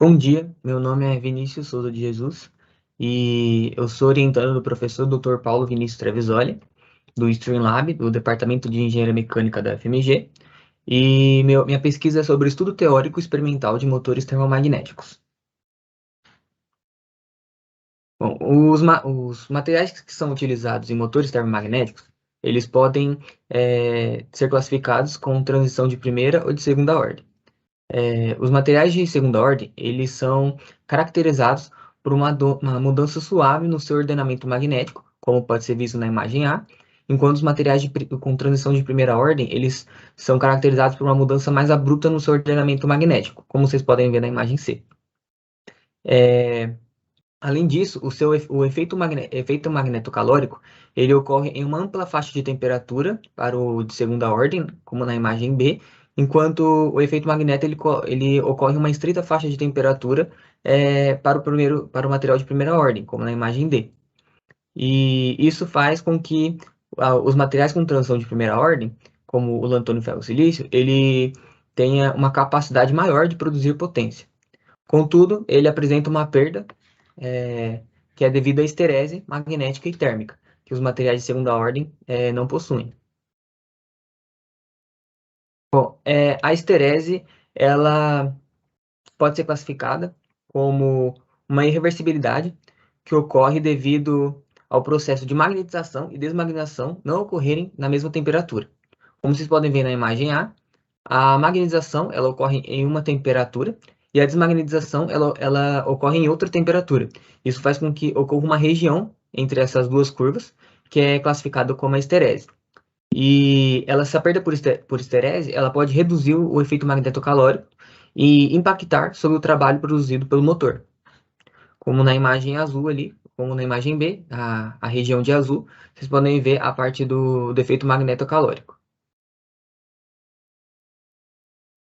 Bom dia, meu nome é Vinícius Souza de Jesus e eu sou orientando do professor Dr. Paulo Vinícius Trevisoli, do Streamlab, do Departamento de Engenharia Mecânica da FMG, e minha pesquisa é sobre o estudo teórico experimental de motores termomagnéticos. Bom, os materiais que são utilizados em motores termomagnéticos, eles podem ser classificados com transição de primeira ou de segunda ordem. Os materiais de segunda ordem, eles são caracterizados por uma mudança suave no seu ordenamento magnético, como pode ser visto na imagem A, enquanto os materiais com transição de primeira ordem, eles são caracterizados por uma mudança mais abrupta no seu ordenamento magnético, como vocês podem ver na imagem C. Além disso, o efeito magnetocalórico, ele ocorre em uma ampla faixa de temperatura para o de segunda ordem, como na imagem B, enquanto o efeito magneto ele ocorre em uma estreita faixa de temperatura para o material de primeira ordem, como na imagem D. E isso faz com que os materiais com transição de primeira ordem, como o lantônio, ferro, silício, ele tenha uma capacidade maior de produzir potência. Contudo, ele apresenta uma perda é, que é devido à esterese magnética e térmica, que os materiais de segunda ordem não possuem. Bom, a esterese, ela pode ser classificada como uma irreversibilidade que ocorre devido ao processo de magnetização e desmagnetização não ocorrerem na mesma temperatura. Como vocês podem ver na imagem a magnetização ela ocorre em uma temperatura e a desmagnetização ela ocorre em outra temperatura. Isso faz com que ocorra uma região entre essas duas curvas, que é classificada como a esterese. E essa perda por esterese, ela pode reduzir o efeito magnetocalórico e impactar sobre o trabalho produzido pelo motor. Como na imagem azul ali, como na imagem B, a região de azul, vocês podem ver a parte do efeito magnetocalórico.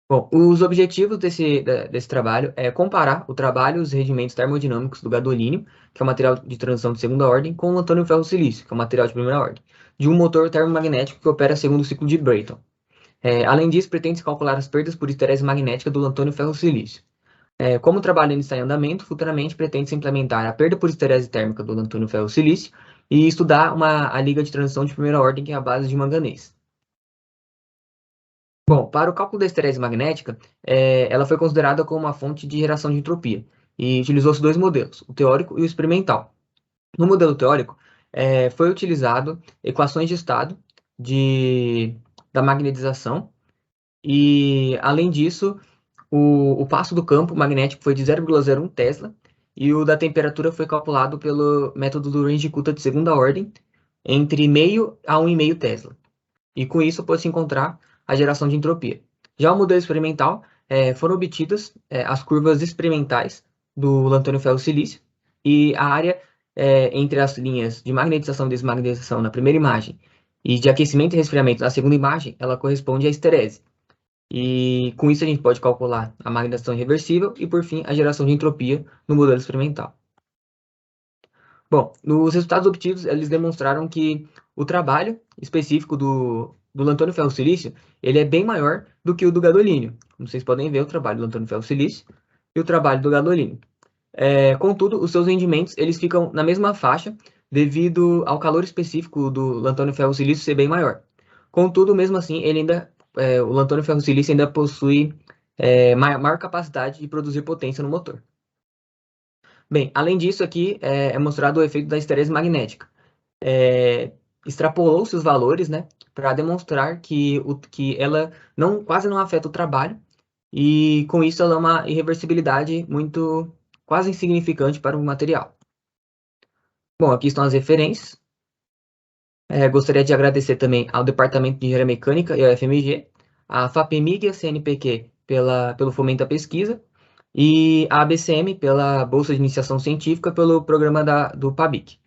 Bom, os objetivos desse trabalho é comparar o trabalho e os rendimentos termodinâmicos do gadolínio, que é o material de transição de segunda ordem, com o lantânio ferro silício, que é o material de primeira ordem, de um motor termomagnético que opera segundo o ciclo de Brayton. Além disso, pretende-se calcular as perdas por esterese magnética do lantânio ferro silício. Como o trabalho ainda está em andamento, futuramente pretende-se implementar a perda por esterese térmica do lantânio ferro silício e estudar a liga de transição de primeira ordem, que é a base de manganês. Bom, para o cálculo da esterese magnética, ela foi considerada como uma fonte de geração de entropia e utilizou-se dois modelos, o teórico e o experimental. No modelo teórico, foi utilizado equações de estado da magnetização e, além disso, o passo do campo magnético foi de 0,01 Tesla e o da temperatura foi calculado pelo método do Runge-Kutta de segunda ordem entre meio a 1,5 Tesla. E com isso pode-se encontrar a geração de entropia. Já o modelo experimental, foram obtidas as curvas experimentais do lantânio ferro silício e a área entre as linhas de magnetização e desmagnetização na primeira imagem e de aquecimento e resfriamento na segunda imagem, ela corresponde à esterese. E com isso a gente pode calcular a magnetização irreversível e, por fim, a geração de entropia no modelo experimental. Bom, nos resultados obtidos, eles demonstraram que o trabalho específico do lantânio ferro silício, ele é bem maior do que o do gadolínio. Como vocês podem ver, o trabalho do lantânio ferro silício e o trabalho do gadolínio. Contudo, os seus rendimentos, eles ficam na mesma faixa devido ao calor específico do lantânio ferro silício ser bem maior. Contudo, mesmo assim, o lantânio ferro silício ainda possui maior capacidade de produzir potência no motor. Bem, além disso, aqui é mostrado o efeito da esterese magnética. Extrapolou-se os valores, né, para demonstrar que ela quase não afeta o trabalho, e com isso ela é uma irreversibilidade quase insignificante para o material. Bom, aqui estão as referências. Gostaria de agradecer também ao Departamento de Engenharia Mecânica e ao FMG, a FAPEMIG e a CNPq pelo fomento à pesquisa, e a ABCM pela Bolsa de Iniciação Científica pelo programa do PABIC.